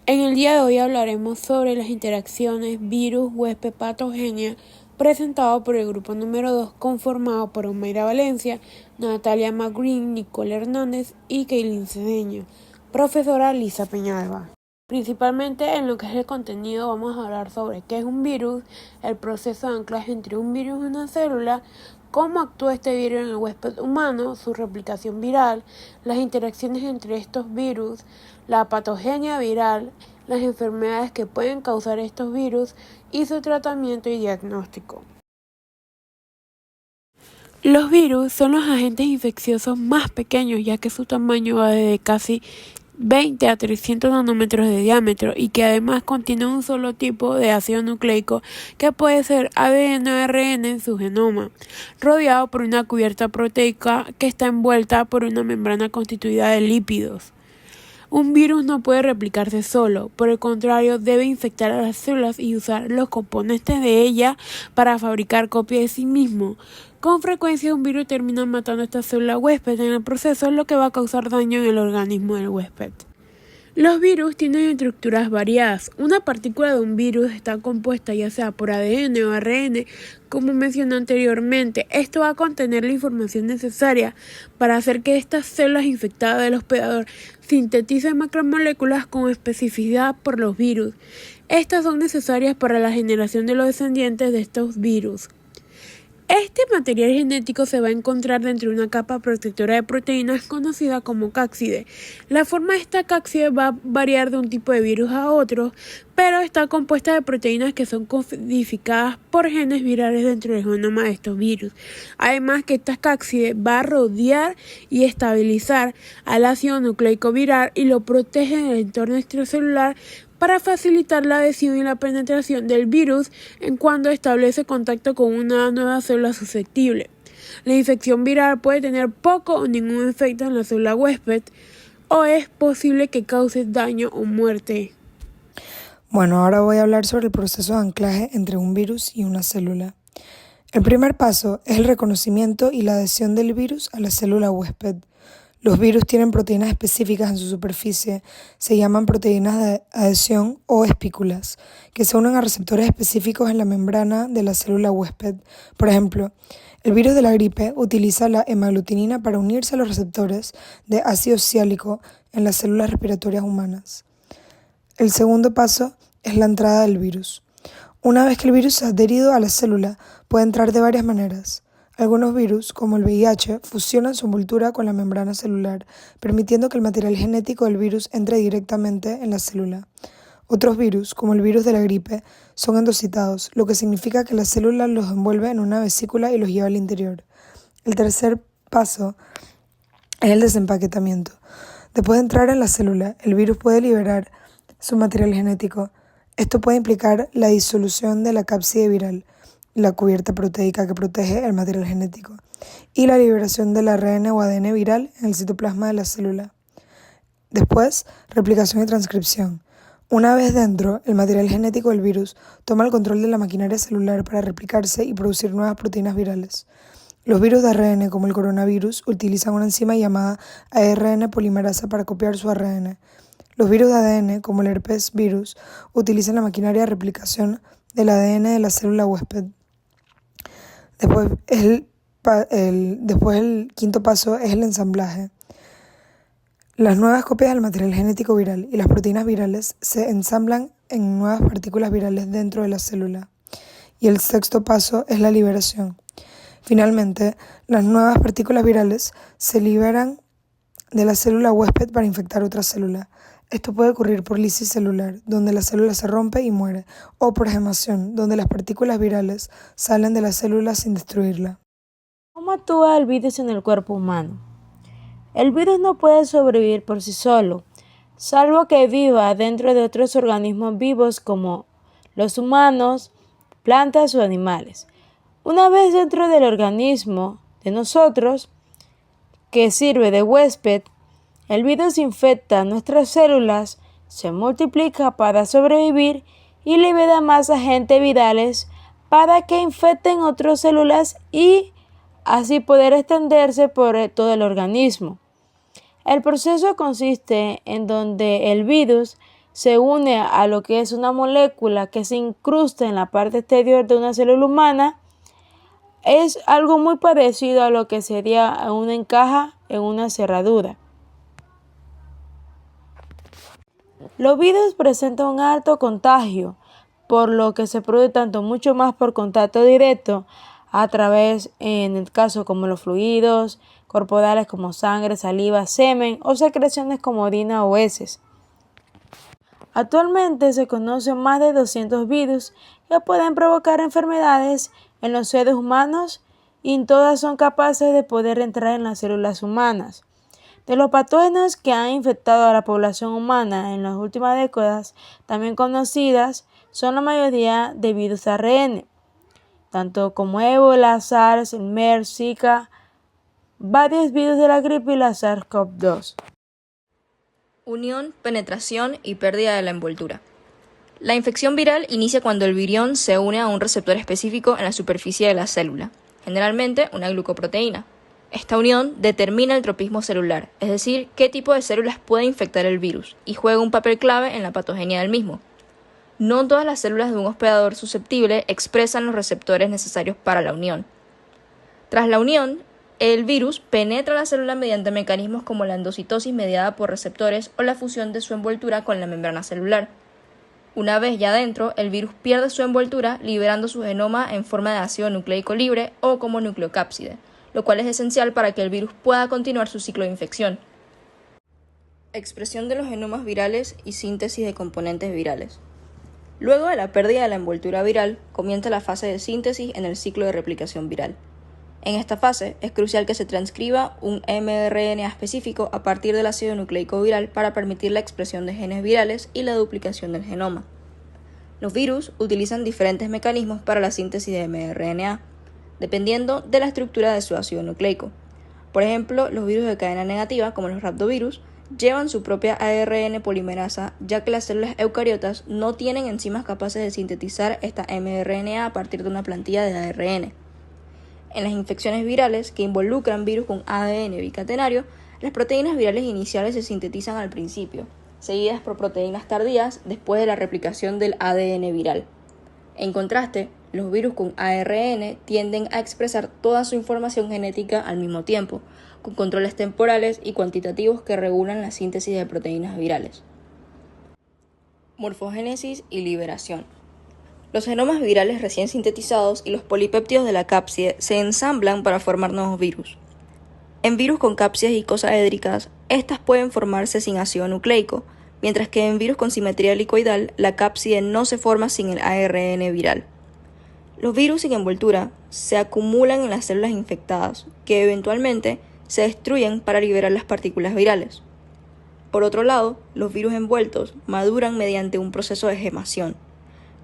En el día de hoy hablaremos sobre las interacciones virus-huésped patogenia presentado por el grupo número 2 conformado por Omeira Valencia, Natalia McGreen, Nicole Hernández y Kaylin Cedeño, profesora Lisa Peñalba. Principalmente en lo que es el contenido vamos a hablar sobre qué es un virus, el proceso de anclaje entre un virus y una célula, cómo actúa este virus en el huésped humano, su replicación viral, las interacciones entre estos virus, la patogenia viral, las enfermedades que pueden causar estos virus y su tratamiento y diagnóstico. Los virus son los agentes infecciosos más pequeños, ya que su tamaño va desde casi 20 a 300 nanómetros de diámetro y que además contiene un solo tipo de ácido nucleico que puede ser ADN o ARN en su genoma, rodeado por una cubierta proteica que está envuelta por una membrana constituida de lípidos. Un virus no puede replicarse solo, por el contrario debe infectar a las células y usar los componentes de ellas para fabricar copias de sí mismo. Con frecuencia un virus termina matando a esta célula huésped en el proceso, lo que va a causar daño en el organismo del huésped. Los virus tienen estructuras variadas. Una partícula de un virus está compuesta ya sea por ADN o ARN, como mencioné anteriormente. Esto va a contener la información necesaria para hacer que estas células infectadas del hospedador sinteticen macromoléculas con especificidad por los virus. Estas son necesarias para la generación de los descendientes de estos virus. Este material genético se va a encontrar dentro de una capa protectora de proteínas conocida como cápside. La forma de esta cápside va a variar de un tipo de virus a otro, pero está compuesta de proteínas que son codificadas por genes virales dentro del genoma de estos virus. Además que esta cápside va a rodear y estabilizar al ácido nucleico viral y lo protege del entorno extracelular para facilitar la adhesión y la penetración del virus en cuanto establece contacto con una nueva célula susceptible. La infección viral puede tener poco o ningún efecto en la célula huésped o es posible que cause daño o muerte. Bueno, ahora voy a hablar sobre el proceso de anclaje entre un virus y una célula. El primer paso es el reconocimiento y la adhesión del virus a la célula huésped. Los virus tienen proteínas específicas en su superficie, se llaman proteínas de adhesión o espículas, que se unen a receptores específicos en la membrana de la célula huésped. Por ejemplo, el virus de la gripe utiliza la hemaglutinina para unirse a los receptores de ácido ciálico en las células respiratorias humanas. El segundo paso es la entrada del virus. Una vez que el virus se ha adherido a la célula, puede entrar de varias maneras. Algunos virus, como el VIH, fusionan su envoltura con la membrana celular, permitiendo que el material genético del virus entre directamente en la célula. Otros virus, como el virus de la gripe, son endocitados, lo que significa que la célula los envuelve en una vesícula y los lleva al interior. El tercer paso es el desempaquetamiento. Después de entrar en la célula, el virus puede liberar su material genético. Esto puede implicar la disolución de la cápside viral, la cubierta proteica que protege el material genético, y la liberación del ARN o ADN viral en el citoplasma de la célula. Después, replicación y transcripción. Una vez dentro, el material genético del virus toma el control de la maquinaria celular para replicarse y producir nuevas proteínas virales. Los virus de ARN, como el coronavirus, utilizan una enzima llamada ARN polimerasa para copiar su ARN. Los virus de ADN, como el herpes virus, utilizan la maquinaria de replicación del ADN de la célula huésped. Después el quinto paso es el ensamblaje. Las nuevas copias del material genético viral y las proteínas virales se ensamblan en nuevas partículas virales dentro de la célula. Y el sexto paso es la liberación. Finalmente, las nuevas partículas virales se liberan de la célula huésped para infectar otra célula. Esto puede ocurrir por lisis celular, donde la célula se rompe y muere, o por gemación, donde las partículas virales salen de la célula sin destruirla. ¿Cómo actúa el virus en el cuerpo humano? El virus no puede sobrevivir por sí solo, salvo que viva dentro de otros organismos vivos como los humanos, plantas o animales. Una vez dentro del organismo de nosotros, que sirve de huésped, el virus infecta nuestras células, se multiplica para sobrevivir y libera más agentes virales para que infecten otras células y así poder extenderse por todo el organismo. El proceso consiste en donde el virus se une a lo que es una molécula que se incrusta en la parte exterior de una célula humana, es algo muy parecido a lo que sería una encaja en una cerradura. Los virus presentan un alto contagio, por lo que se produce tanto mucho más por contacto directo a través, en el caso como los fluidos corporales como sangre, saliva, semen o secreciones como orina o heces. Actualmente se conocen más de 200 virus que pueden provocar enfermedades en los seres humanos y todas son capaces de poder entrar en las células humanas. De los patógenos que han infectado a la población humana en las últimas décadas, también conocidas, son la mayoría de virus ARN, tanto como ébola, SARS, el MERS, Zika, varios virus de la gripe y la SARS-CoV-2. Unión, penetración y pérdida de la envoltura. La infección viral inicia cuando el virión se une a un receptor específico en la superficie de la célula, generalmente una glucoproteína. Esta unión determina el tropismo celular, es decir, qué tipo de células puede infectar el virus, y juega un papel clave en la patogenia del mismo. No todas las células de un hospedador susceptible expresan los receptores necesarios para la unión. Tras la unión, el virus penetra la célula mediante mecanismos como la endocitosis mediada por receptores o la fusión de su envoltura con la membrana celular. Una vez ya dentro, el virus pierde su envoltura, liberando su genoma en forma de ácido nucleico libre o como nucleocápside, lo cual es esencial para que el virus pueda continuar su ciclo de infección. Expresión de los genomas virales y síntesis de componentes virales. Luego de la pérdida de la envoltura viral, comienza la fase de síntesis en el ciclo de replicación viral. En esta fase, es crucial que se transcriba un mRNA específico a partir del ácido nucleico viral para permitir la expresión de genes virales y la duplicación del genoma. Los virus utilizan diferentes mecanismos para la síntesis de mRNA, dependiendo de la estructura de su ácido nucleico. Por ejemplo, los virus de cadena negativa, como los rhabdovirus, llevan su propia ARN polimerasa, ya que las células eucariotas no tienen enzimas capaces de sintetizar esta mRNA a partir de una plantilla de ARN. En las infecciones virales que involucran virus con ADN bicatenario, las proteínas virales iniciales se sintetizan al principio, seguidas por proteínas tardías después de la replicación del ADN viral. En contraste, los virus con ARN tienden a expresar toda su información genética al mismo tiempo, con controles temporales y cuantitativos que regulan la síntesis de proteínas virales. Morfogénesis y liberación. Los genomas virales recién sintetizados y los polipéptidos de la cápside se ensamblan para formar nuevos virus. En virus con cápsides icosaédricas, estas pueden formarse sin ácido nucleico, mientras que en virus con simetría helicoidal, la cápside no se forma sin el ARN viral. Los virus sin envoltura se acumulan en las células infectadas, que eventualmente se destruyen para liberar las partículas virales. Por otro lado, los virus envueltos maduran mediante un proceso de gemación,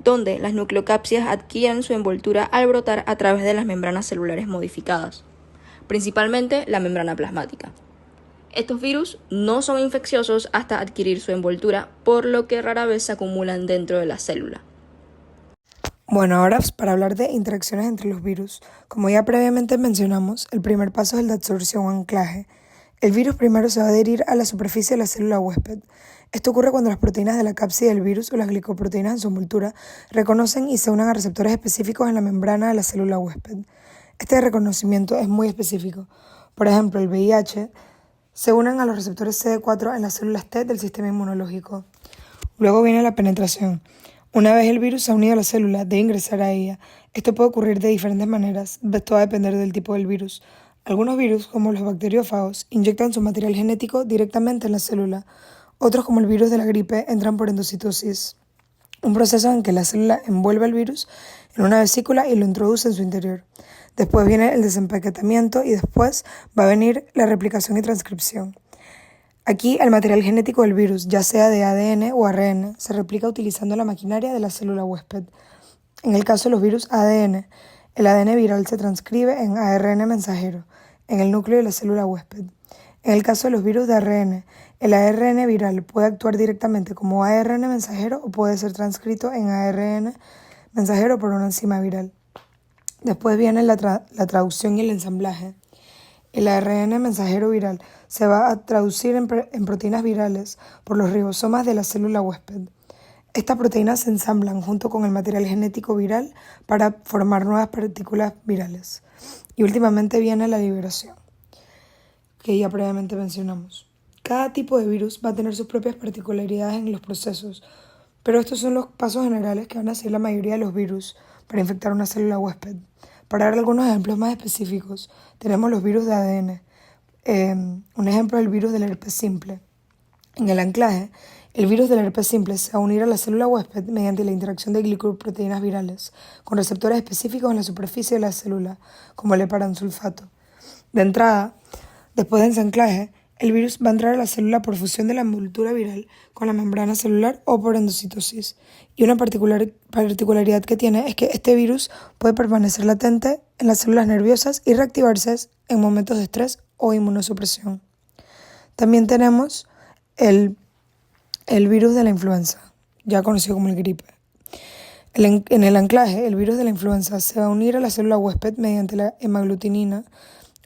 donde las nucleocápsidas adquieren su envoltura al brotar a través de las membranas celulares modificadas, principalmente la membrana plasmática. Estos virus no son infecciosos hasta adquirir su envoltura, por lo que rara vez se acumulan dentro de la célula. Bueno, ahora para hablar de interacciones entre los virus. Como ya previamente mencionamos, el primer paso es el de absorción o anclaje. El virus primero se va a adherir a la superficie de la célula huésped. Esto ocurre cuando las proteínas de la cápside del virus o las glicoproteínas en su envoltura reconocen y se unen a receptores específicos en la membrana de la célula huésped. Este reconocimiento es muy específico. Por ejemplo, el VIH se unen a los receptores CD4 en las células T del sistema inmunológico. Luego viene la penetración. Una vez el virus se ha unido a la célula, debe ingresar a ella. Esto puede ocurrir de diferentes maneras, esto va a depender del tipo del virus. Algunos virus, como los bacteriófagos, inyectan su material genético directamente en la célula. Otros, como el virus de la gripe, entran por endocitosis, un proceso en que la célula envuelve al virus en una vesícula y lo introduce en su interior. Después viene el desempaquetamiento y después va a venir la replicación y transcripción. Aquí el material genético del virus, ya sea de ADN o ARN, se replica utilizando la maquinaria de la célula huésped. En el caso de los virus ADN, el ADN viral se transcribe en ARN mensajero, en el núcleo de la célula huésped. En el caso de los virus de ARN, el ARN viral puede actuar directamente como ARN mensajero o puede ser transcrito en ARN mensajero por una enzima viral. Después viene la traducción y el ensamblaje. El ARN mensajero viral se va a traducir en proteínas virales por los ribosomas de la célula huésped. Estas proteínas se ensamblan junto con el material genético viral para formar nuevas partículas virales. Y últimamente viene la liberación, que ya previamente mencionamos. Cada tipo de virus va a tener sus propias particularidades en los procesos, pero estos son los pasos generales que van a seguir la mayoría de los virus para infectar una célula huésped. Para dar algunos ejemplos más específicos, tenemos los virus de ADN. Un ejemplo es el virus del herpes simple. En el anclaje, el virus del herpes simple se va a unir a la célula huésped mediante la interacción de glicoproteínas virales con receptores específicos en la superficie de la célula, como el heparansulfato. De entrada, después de ese anclaje, el virus va a entrar a la célula por fusión de la envoltura viral con la membrana celular o por endocitosis. Y una particularidad que tiene es que este virus puede permanecer latente en las células nerviosas y reactivarse en momentos de estrés o inmunosupresión. También tenemos el virus de la influenza, ya conocido como el gripe. En el anclaje, el virus de la influenza se va a unir a la célula huésped mediante la hemaglutinina,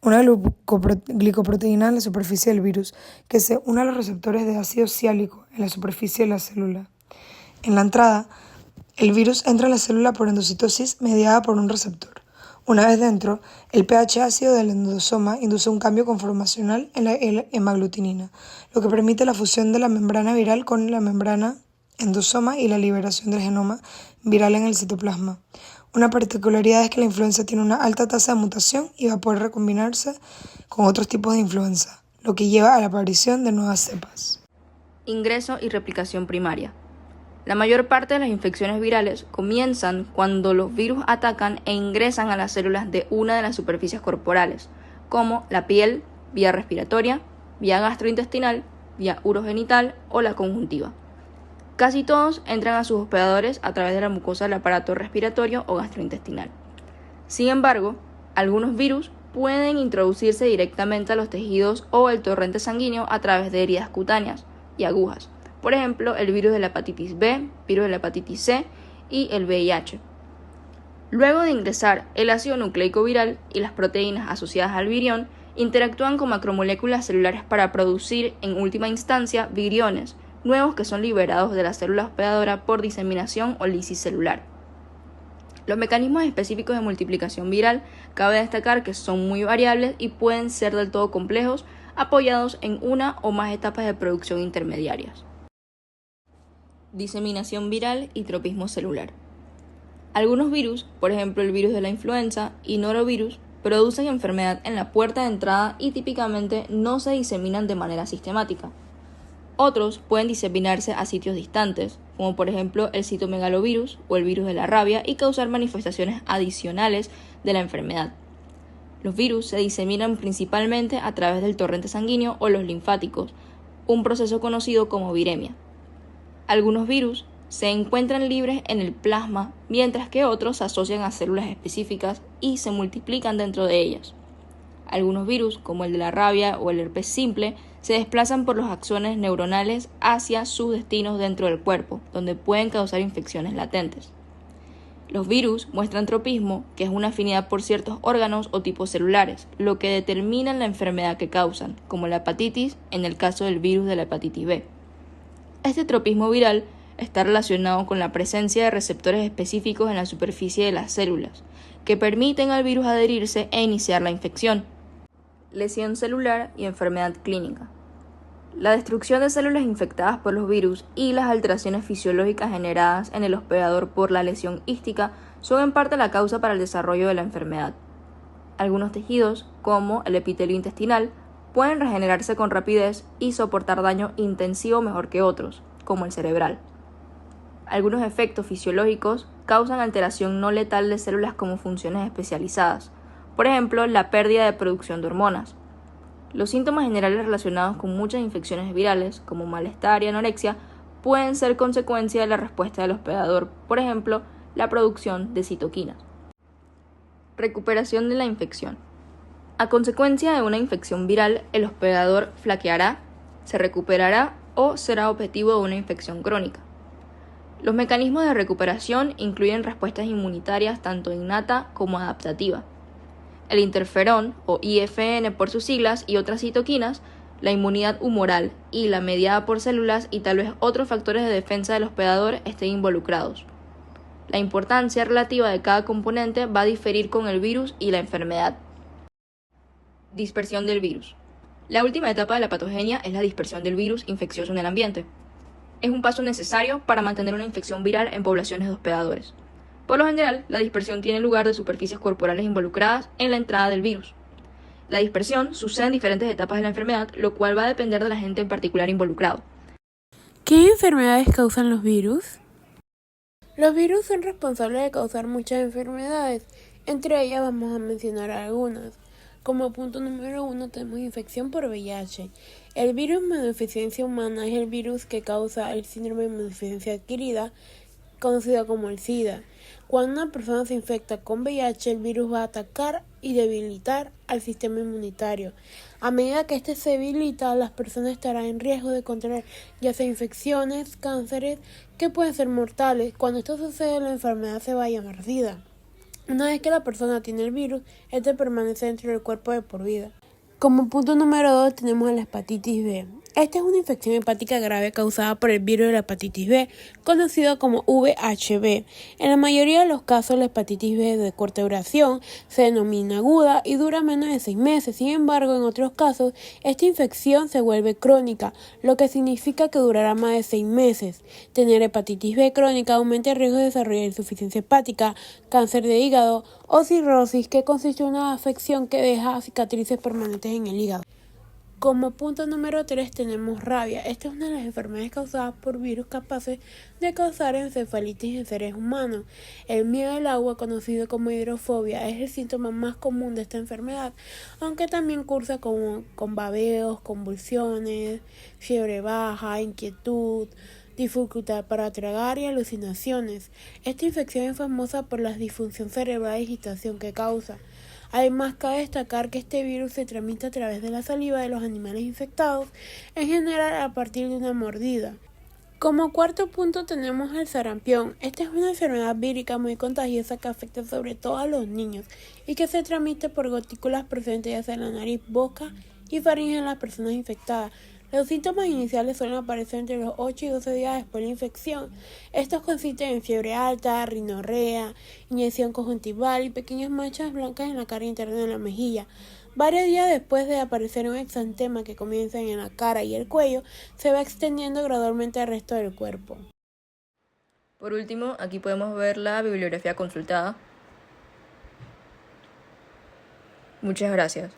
una glicoproteína en la superficie del virus que se une a los receptores de ácido ciálico en la superficie de la célula. En la entrada, el virus entra a la célula por endocitosis mediada por un receptor. Una vez dentro, el pH ácido del endosoma induce un cambio conformacional en la hemaglutinina, lo que permite la fusión de la membrana viral con la membrana endosoma y la liberación del genoma viral en el citoplasma. Una particularidad es que la influenza tiene una alta tasa de mutación y va a poder recombinarse con otros tipos de influenza, lo que lleva a la aparición de nuevas cepas. Ingreso y replicación primaria. La mayor parte de las infecciones virales comienzan cuando los virus atacan e ingresan a las células de una de las superficies corporales, como la piel, vía respiratoria, vía gastrointestinal, vía urogenital o la conjuntiva. Casi todos entran a sus hospedadores a través de la mucosa del aparato respiratorio o gastrointestinal. Sin embargo, algunos virus pueden introducirse directamente a los tejidos o el torrente sanguíneo a través de heridas cutáneas y agujas. Por ejemplo, el virus de la hepatitis B, virus de la hepatitis C y el VIH. Luego de ingresar, el ácido nucleico viral y las proteínas asociadas al virión interactúan con macromoléculas celulares para producir, en última instancia, viriones nuevos que son liberados de la célula hospedadora por diseminación o lisis celular. Los mecanismos específicos de multiplicación viral cabe destacar que son muy variables y pueden ser del todo complejos, apoyados en una o más etapas de producción intermediarias. Diseminación viral y tropismo celular. Algunos virus, por ejemplo el virus de la influenza y norovirus, producen enfermedad en la puerta de entrada y típicamente no se diseminan de manera sistemática. Otros pueden diseminarse a sitios distantes, como por ejemplo el citomegalovirus o el virus de la rabia, y causar manifestaciones adicionales de la enfermedad. Los virus se diseminan principalmente a través del torrente sanguíneo o los linfáticos, un proceso conocido como viremia. Algunos virus se encuentran libres en el plasma, mientras que otros se asocian a células específicas y se multiplican dentro de ellas. Algunos virus, como el de la rabia o el herpes simple, se desplazan por los axones neuronales hacia sus destinos dentro del cuerpo, donde pueden causar infecciones latentes. Los virus muestran tropismo, que es una afinidad por ciertos órganos o tipos celulares, lo que determina la enfermedad que causan, como la hepatitis en el caso del virus de la hepatitis B. Este tropismo viral está relacionado con la presencia de receptores específicos en la superficie de las células, que permiten al virus adherirse e iniciar la infección. Lesión celular y enfermedad clínica. La destrucción de células infectadas por los virus y las alteraciones fisiológicas generadas en el hospedador por la lesión hística son en parte la causa para el desarrollo de la enfermedad. Algunos tejidos, como el epitelio intestinal, pueden regenerarse con rapidez y soportar daño intensivo mejor que otros, como el cerebral. Algunos efectos fisiológicos causan alteración no letal de células como funciones especializadas, por ejemplo, la pérdida de producción de hormonas. Los síntomas generales relacionados con muchas infecciones virales, como malestar y anorexia, pueden ser consecuencia de la respuesta del hospedador, por ejemplo, la producción de citoquinas. Recuperación de la infección. A consecuencia de una infección viral, el hospedador flaqueará, se recuperará o será objetivo de una infección crónica. Los mecanismos de recuperación incluyen respuestas inmunitarias tanto innata como adaptativa. El interferón, o IFN por sus siglas, y otras citoquinas la inmunidad humoral y la mediada por células y tal vez otros factores de defensa del hospedador estén involucrados. La importancia relativa de cada componente va a diferir con el virus y la enfermedad. Dispersión del virus. La última etapa de la patogenia es la dispersión del virus infeccioso en el ambiente. Es un paso necesario para mantener una infección viral en poblaciones de hospedadores. Por lo general, la dispersión tiene lugar de superficies corporales involucradas en la entrada del virus. La dispersión sucede en diferentes etapas de la enfermedad, lo cual va a depender del agente en particular involucrado. ¿Qué enfermedades causan los virus? Los virus son responsables de causar muchas enfermedades. Entre ellas vamos a mencionar algunas. Como punto número 1 tenemos infección por VIH. El virus inmunodeficiencia humana es el virus que causa el síndrome de inmunodeficiencia adquirida, conocido como el SIDA. Cuando una persona se infecta con VIH, el virus va a atacar y debilitar al sistema inmunitario. A medida que este se debilita, las personas estarán en riesgo de contraer ya sea infecciones, cánceres, que pueden ser mortales. Cuando esto sucede, la enfermedad se va a llamar SIDA. Una vez que la persona tiene el virus, este permanece dentro del cuerpo de por vida. Como punto número 2 tenemos la hepatitis B. Esta es una infección hepática grave causada por el virus de la hepatitis B, conocido como VHB. En la mayoría de los casos, la hepatitis B de corta duración se denomina aguda y dura menos de 6 meses. Sin embargo, en otros casos, esta infección se vuelve crónica, lo que significa que durará más de 6 meses. Tener hepatitis B crónica aumenta el riesgo de desarrollar insuficiencia hepática, cáncer de hígado o cirrosis, que consiste en una afección que deja cicatrices permanentes en el hígado. Como punto número 3 tenemos rabia. Esta es una de las enfermedades causadas por virus capaces de causar encefalitis en seres humanos. El miedo al agua, conocido como hidrofobia, es el síntoma más común de esta enfermedad, aunque también cursa con babeos, convulsiones, fiebre baja, inquietud, dificultad para tragar y alucinaciones. Esta infección es famosa por la disfunción cerebral y agitación que causa. Además, cabe destacar que este virus se transmite a través de la saliva de los animales infectados, en general a partir de una mordida. Como cuarto punto tenemos el sarampión. Esta es una enfermedad vírica muy contagiosa que afecta sobre todo a los niños y que se transmite por gotículas presentes ya sea en la nariz, boca y faringe en las personas infectadas. Los síntomas iniciales suelen aparecer entre los 8 y 12 días después de la infección. Estos consisten en fiebre alta, rinorrea, inyección conjuntival y pequeñas manchas blancas en la cara interna de la mejilla. Varios días después de aparecer un exantema que comienza en la cara y el cuello, se va extendiendo gradualmente al resto del cuerpo. Por último, aquí podemos ver la bibliografía consultada. Muchas gracias.